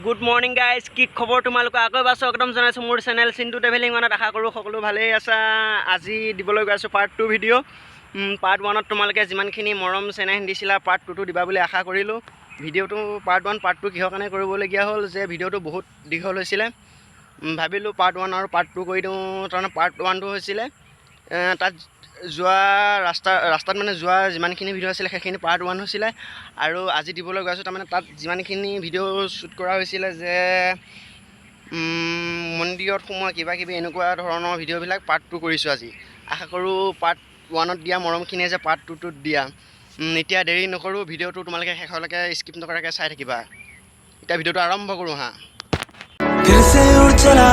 Good morning guys कि खबर तुम्हारे आगे बार स्वागतम जाना मोर चेनेल चिंटू ट्रेभेलिंग वन आशा करूँ सकलो भाले आसा। आज दिबले गई पार्ट 2 भिडिओ। पार्ट 1 तुम्हारे जिमानखिनि मरम चेनेह दिसिला पार्ट 2 तो दिबा बुली आशा करिलो। भिडिओ तो पार्ट 1 पार्ट 2 किहर काने करिबलगिया हल जे भिडिओ तो बहुत दीघल होइसिले। भाबिलो पार्ट 1 और पार्ट 2 करि दिওঁ। तारमाने पार्ट 1 तो होइसिले तात जोआ रास्तात माने जोआ जिमानखिनि भिडिओ आছিলে সেইখিনি पार्ट 1 হৈছিলে আৰু আজি দিবলৈ গৈছো। তাৰমানে তাত যিমানখিনি ভিডিও শ্বুট কৰা হৈছিলে যে মন্দিৰত সোমোৱা কিবা কিবি এনেকুৱা ধৰণৰ ভিডিঅ'বিলাক পাৰ্ট 2 কৰিছোঁ আজি। আশা কৰোঁ পাৰ্ট 1ত দিয়া মৰমখিনিয়ে যে পাৰ্ট 2ত দিয়া। এতিয়া দেৰি নকৰোঁ, ভিডিঅ'টো তোমালোকে শেষলৈকে স্কিপ নকৰাকৈ চাই থাকিবা। এতিয়া ভিডিঅ'টো আৰম্ভ কৰোঁ হা। फिर से उड़ चला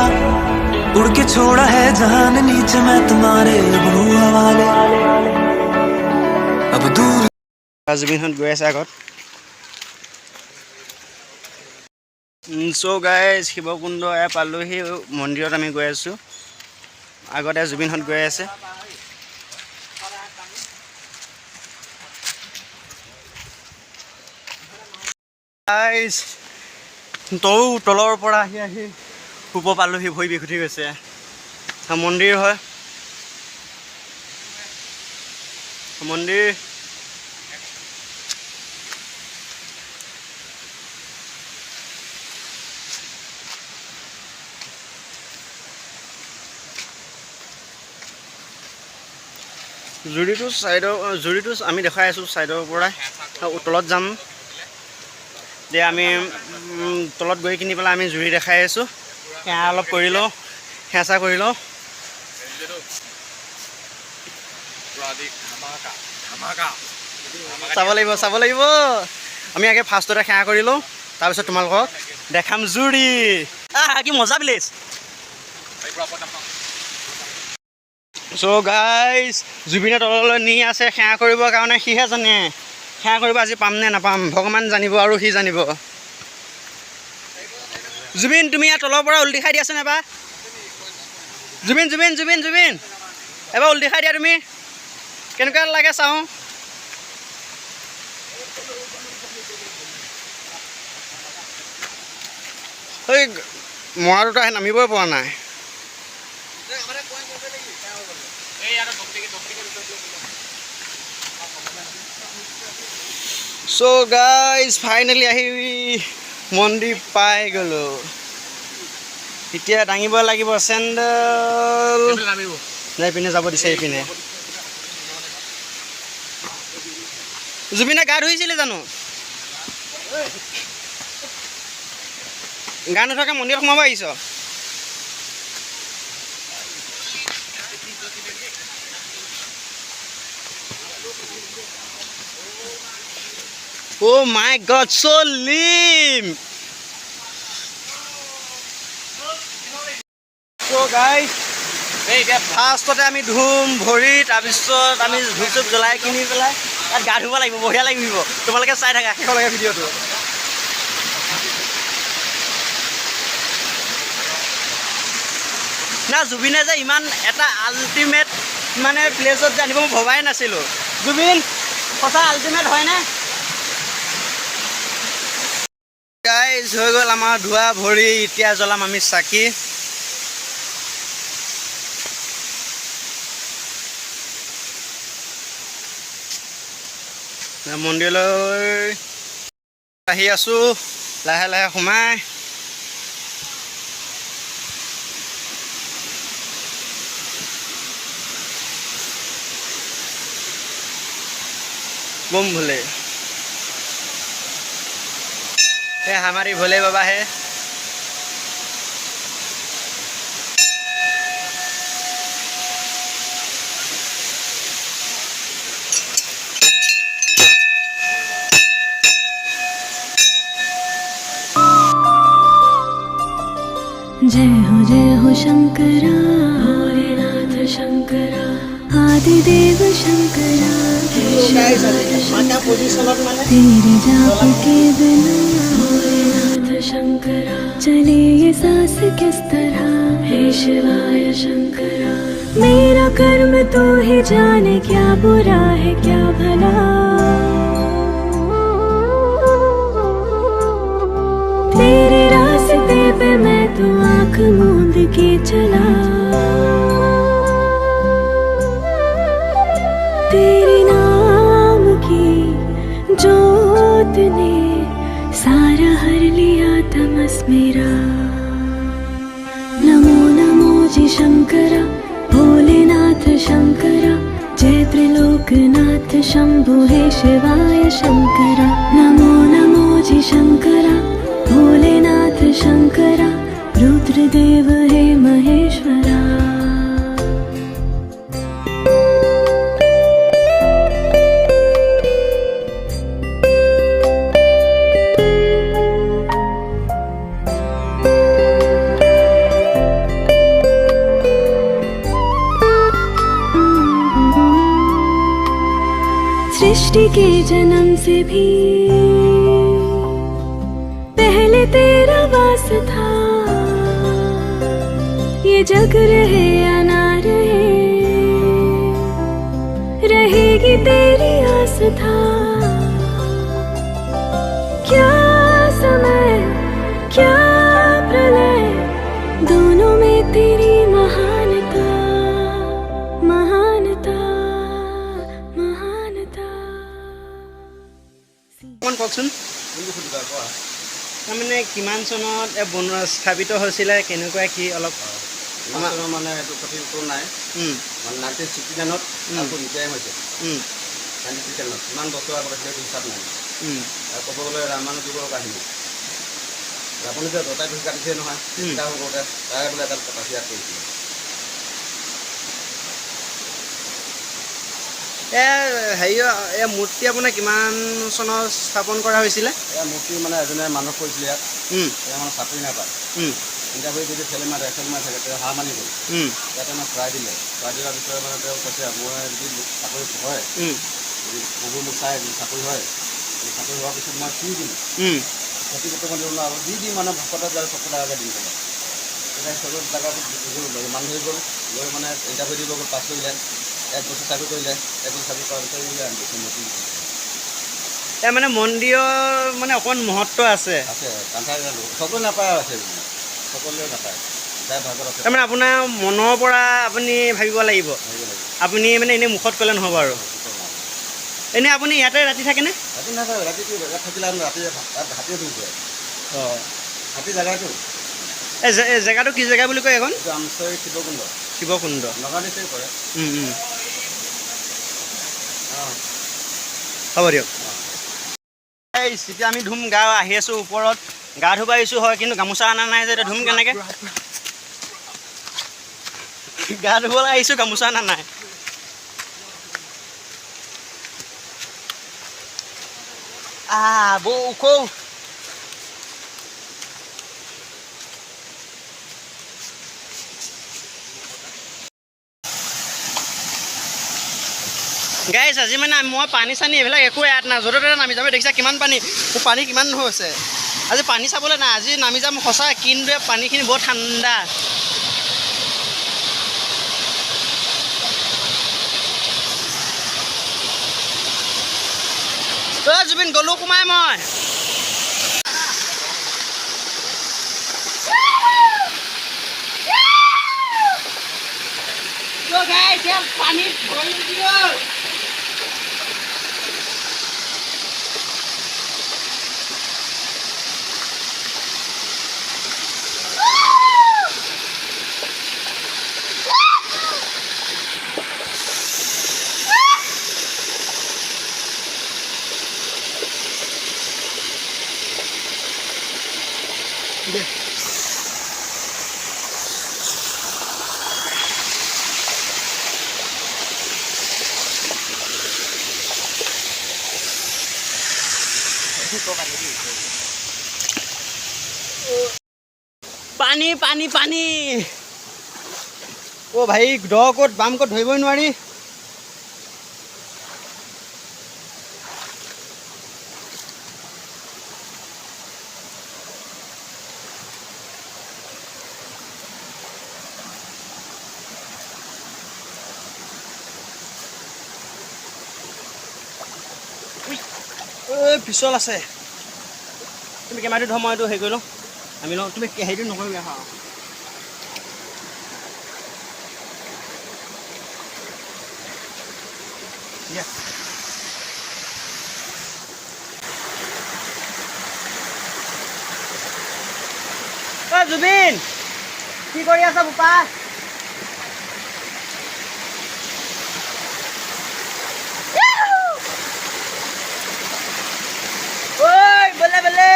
उड़ के छोड़ा है जहान नीचे मैं तुम्हारे हवाले अब दूर। जुबिनहत गई আছে আগত। सो गाइज शिवकुंड पालोহি মন্দিৰত আমি গৈ আছোঁ। আগতে জুবিনহত গৈ আছে। গাইজ তৌ তলৰ পৰা আহি আহি শুব পালোহি, ভৰি বিষ উঠি গৈছে। মন্দিৰ হয়, মন্দিৰ জুৰিটো চাইডৰ জুৰিটো আমি দেখাই আছোঁ চাইডৰ পৰা। তলত যাম যে আমি তলত গৈ কিনি পেলাই আমি জুৰি দেখাই আছোঁ। সেয়া অলপ কৰি লওঁ, সেঁচা কৰি লওঁ। চাব লাগিব চাব লাগিব। আমি আগে ফাৰ্ষ্টতে সেৱা কৰি লওঁ, তাৰপিছত তোমালোকক দেখাম জুৰি। কি মজা প্লেচ। চ' গাইজ জুবিনে তললৈ নি আছে সেৱা কৰিবৰ কাৰণে। সিহে জানে সেৱা কৰিব আজি পাম নে নাপাম, ভগৱান জানিব আৰু সি জানিব। জুবিন তুমি ইয়াৰ তলৰ পৰা উল্টি খাই দিয়াচোন এবাৰ। জুবিন জুবিন জুবিন জুবিন এবাৰ উল্টি খাই দিয়া তুমি, কেনেকুৱা লাগে চাওঁ। ঐ মৰা দুটা নামিবই পৰা নাই। চ' গাইজ ফাইনেলি আহি মন্দিৰ পাই গ'লোঁ। এতিয়া দাঙিব লাগিব চেণ্ডেল। যাই পিনে যাব দিছে এইপিনে। জুবিনে গা ধুইছিলে জানো? গা নোধোৱাকৈ মন্দিৰত সোমাব আহিছ? Oh my God, so limp. So guys, ফাৰ্ষ্টতে আমি ধুম ভৰি, তাৰপিছত আমি ধূপ চুপ জ্বলাই কিনি পেলাই তাত গা ধুব লাগিব। বঢ়িয়া লাগিব। তোমালোকে চাই থাকা শেষলৈকে ভিডিঅ'টো। না জুবিনে যে ইমান এটা আল্টিমেট মানে প্লেচত জানিব মই ভবাই নাছিলোঁ। জুবিন সঁচা আল্টিমেট হয়নে? গাইজ হৈ গ'ল আমাৰ ধোৱা ভৰি। এতিয়া জ্বলাম আমি চাকি। মন্দিৰলৈ আহি আছোঁ লাহে লাহে সোমাই। बम भोले ये हमारी भोले बाबा है। जय हो शंकरा भोलेनाथ शंकरा आदिदेव शंकरा तेरे जाप के बिना भोलेनाथ शंकरा चले ये सांस किस तरह हे शिवाय शंकरा मेरा कर्म तो ही जाने क्या बुरा है क्या भला तेरे पे मैं तो आँख मूंद के चला, तेरे नाम की जोत ने सारा हर लिया तमस मेरा। नमो नमो जी शंकरा, भोलेनाथ शंकरा, जय त्रिलोकनाथ शंभु हे शिवाय शंकरा। नमो नमो जी शंकरा, भोलेनाथ शंकरा, रुद्रदेव हे महेश्वरा। सृष्टि के जन्म से भी पहले तेरा वास था, ये जग रहे या ना रहे, रहेगी तेरी आस था। क्या समय क्या प्रलय, दोनों में तेरी महानता, महानता, महानता। অকণমান কওকচোন তাৰমানে কিমান চনত বনোৱা স্থাপিত হৈছিলে, কেনেকুৱা কি অলপ মানে এইটো সঠিক উত্তৰ নাই। মানে 1969ত আকৌ ৰিটায়াৰ হৈছে। 1969 ইমান বছৰ আগত সেইটো হিচাপ নাই। আৰু ক'ব গ'লে ৰামায়ণ যুগৰ কাহিনী, ৰাৱণে যে দতাই ধৰি কাটিছে নহয়, চিন্তা কৰোঁতে তাৰে বোলে এডাল কটাচি ইয়াত কৰিছিলে। হেৰি এই মূৰ্তি আপোনাৰ কিমান চনত স্থাপন কৰা হৈছিলে? এয়া মূৰ্তি মানে এজনে মানুহ কৰিছিলে ইয়াত, এয়া মানে চাকৰি নাপায়, ইণ্টাৰভিউ যদি ফেল মাৰে থাকে তেওঁ হাঁহ মানি গ'ল। ইয়াতে মানে চৰাই দিলে, চৰাই দিয়াৰ পিছত মানে তেওঁ কৈছে মই যদি চাকৰি হয়, যদি প্ৰভু মোক চাই যদি চাকৰি হয়, চাকৰি হোৱাৰ পিছত মই কি দিম, খেতি বৰ্তমান আৰু যি দি মানে ভকতত যায় চকুত আগে দিম পেলাই। তেতিয়া চকুত জেগাটো মানুহ ধৰি গ'ল, লৈ মানে ইণ্টাৰভিউ দিব গ'ল, পাছ কৰিলে, 1 বছৰ চাকৰি কৰিলে, 1 বছৰ চাকৰি কৰাৰ পিছত আনিছে মূৰ্তি। মানে মন্দিৰৰ মানে অকণ মহত্ব আছে, সকলোৱে নাপায়, আছে সকলোৱে নাপায়, যাৰ ভাগত আছে। তাৰমানে আপোনাৰ মনৰ পৰা আপুনি ভাবিব লাগিব, আপুনি মানে এনেই মুখত ক'লে নহ'ব আৰু। এনেই আপুনি ইয়াতে ৰাতি থাকেনে? ৰাতি নাথাকে, ৰাতিটো ইয়াত থাকিলে ৰাতি হাতীয়ে ধৰি যায়। অঁ, হাতী জেগাটো এই জেগাটো কি জেগা বুলি কয় এখন? আমচৈ শিৱকুণ্ড, শিৱকুণ্ড নগাঁও ডিষ্ট্ৰিক্ট পৰে। হ'ব দিয়ক। এই এতিয়া আমি ধুম গা আহি আছোঁ ওপৰত, গা ধুব আহিছোঁ হয়, কিন্তু গামোচা অনা নাই যে, এতিয়া ধুম কেনেকৈ? গা ধুবলৈ আহিছোঁ, গামোচা অনা নাই। বৌ ওখ গাইছ, আজি মানে মই পানী চানী এইবিলাক একো ইয়াত নাই, য'তে ত'তে নামি যাব। দেখিছা কিমান পানী, পানী কিমান হৈছে। আজি পানী চাবলৈ নাই, আজি নামি যাম সঁচা, কিন্তু পানীখিনি বৰ ঠাণ্ডা। জুবিন গ'লো সোমাই মই। পানীত ভৰি দিয়ক। পানী পানী পানী, অ' ভাই দ ক'ত বাম ক'ত ধৰিবই নোৱাৰি। পিছল আছে, তুমি কেমেৰাটো ধৰ, মই এইটো হেৰি কৰি লওঁ। আমি লওঁ তুমি হেৰিটো নকৰিবি আহা জুবিন কি কৰি আছা বোপা ঐ বলে বলে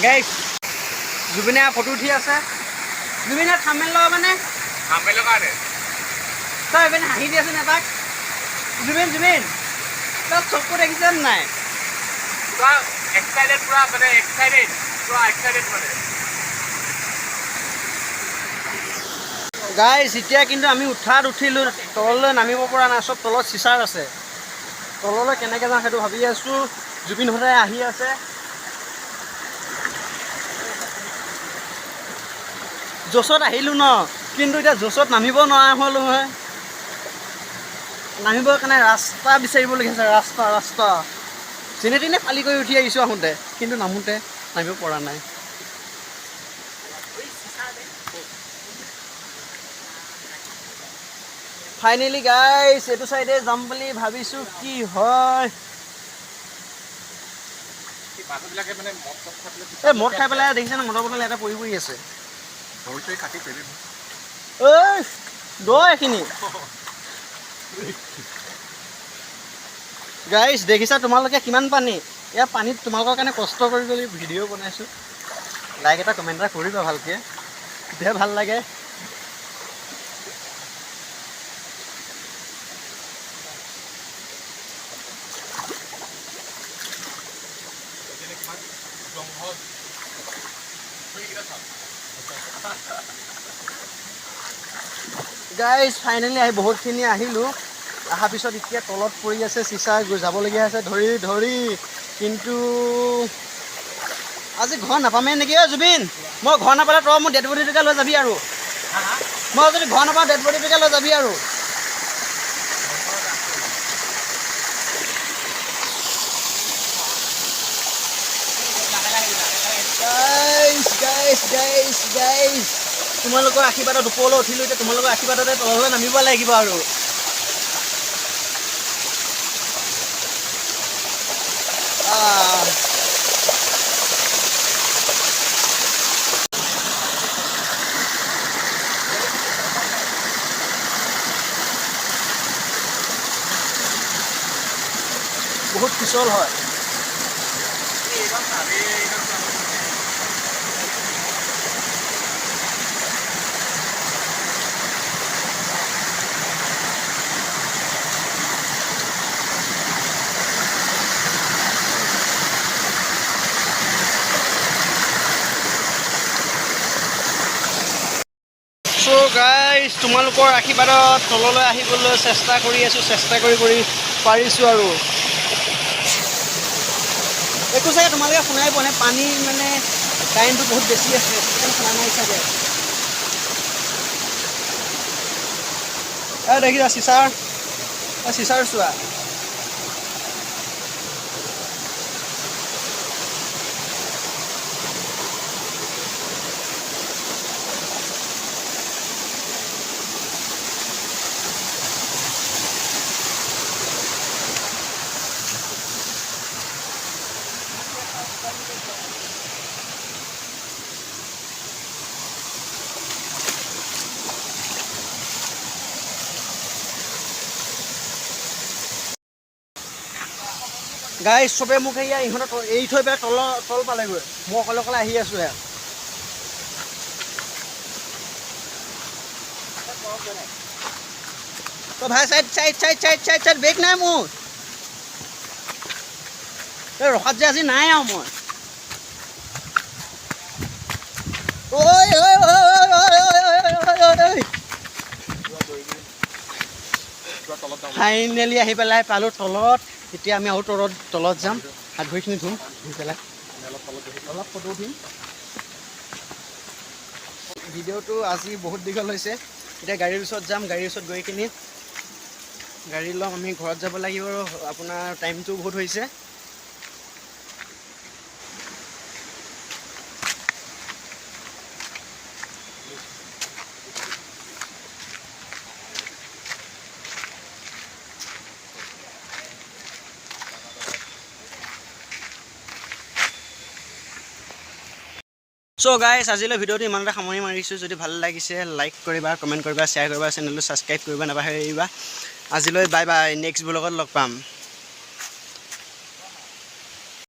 গাইছ জুবিনে ফটো উঠি আছে জুবিনে থাম্বনেইল লগাবানে থাম্বনেইলৰ কাৰণে তই এপিনে হাঁহি দি আছোন এপাক জুবিন জুবিন তই চকু দেখিছেন নাই পুৰা এক্সাইটেড পুৰা মানে এক্সাইটেড মানে গাইছ এতিয়া কিন্তু আমি উঠাত উঠিলোঁ তললৈ নামিব পৰা নাই চব তলত চিচাৰ আছে তললৈ কেনেকৈ যাওঁ সেইটো ভাবি আছোঁ জুবিন সদায় আহি আছে জছত আহিলোঁ ন কিন্তু এতিয়া জছত নামিব নোৱাৰা হ'লোঁ হয় নামিবৰ কাৰণে ৰাস্তা বিচাৰিবলগীয়া আছে ৰাস্তা যেনে তেনে পালি কৰি উঠি আহিছোঁ আহোঁতে কিন্তু নামোতে নামিব পৰা নাই ফাইনেলি গাইছ এইটো চাইডে যাম বুলি ভাবিছোঁ কি হয় মানুহবিলাকে মানে এই মদ খাই পেলাই দেখিছেনে মদৰ বটল এটা পৰি পৰি আছে ভৰিটোৱে কাটি পেলি ঐ দ এইখিনি গাইছ দেখিছা তোমালোকে কিমান পানী ইয়াৰ পানীত তোমালোকৰ কাৰণে কষ্ট কৰি ভিডিঅ' বনাইছোঁ লাইক এটা কমেণ্ট এটা কৰিবা ভালকৈ তেতিয়া ভাল লাগে গাইজ ফাইনেলি আহি বহুতখিনি আহিলোঁ অহাৰ পিছত এতিয়া তলত পৰি আছে চিচা যাবলগীয়া আছে ধৰি ধৰি কিন্তু আজি ঘৰ নাপামেই নেকি অ' জুবিন মই ঘৰ নাপালে তই মোৰ ডেড বডিটোকে লৈ যাবি আৰু মই যদি ঘৰ নাপাওঁ ডেড বডিটোকে লৈ যাবি আৰু গাইজ তোমালোকৰ আশীৰ্বাদত ওপৰলৈ উঠিলোঁ এতিয়া তোমালোকৰ আশীৰ্বাদতে তললৈ নামিব লাগিব আৰু বহুত পিছল হয় গাইজ তোমালোকৰ আশীৰ্বাদত তললৈ আহিবলৈ চেষ্টা কৰি আছোঁ চেষ্টা কৰি পাৰিছোঁ আৰু একো চাগে তোমালোকে শুনাই পোৱা নাই পানী মানে কাৰেণ্টটো বহুত বেছি আছে সেইকাৰণে শুনা নাই চাগে দেখিছা চিচাৰ চোৱা গাইজ চবে মোক সেয়া ইহঁতৰ এৰি থৈ পেলাই তল পালেগৈ মই অকলে অকলে আহি আছোঁ ইয়াত তো ভাই চাইড বেগ নাই মোৰ এই ৰখাত যে আজি নাই আৰু মই ফাইনেলি আহি পেলাই পালোঁ তলত। এতিয়া আমি আৰু তলত যাম, হাত ভৰিখিনি ধুই পেলাই অলপ ফটো উঠিম। ভিডিঅ'টো আজি বহুত দীঘল হৈছে। এতিয়া গাড়ীৰ ওচৰত যাম, গাড়ীৰ ওচৰত গৈ কিনি গাড়ী ল'ম, আমি ঘৰত যাব লাগিব। আপোনাৰ টাইমটো বহুত হৈছে। চ' গাইছ, আজিলৈ ভিডিঅ'টো ইমানতে সামৰি মাৰিছোঁ। যদি ভাল লাগিছে লাইক কৰিবা, কমেণ্ট কৰিবা, শ্বেয়াৰ কৰিবা, চেনেলটো ছাবস্ক্ৰাইব কৰিবা নাপাহৰিবা। আজিলৈ বাই বাই, নেক্সট ব্লগত লগ পাম।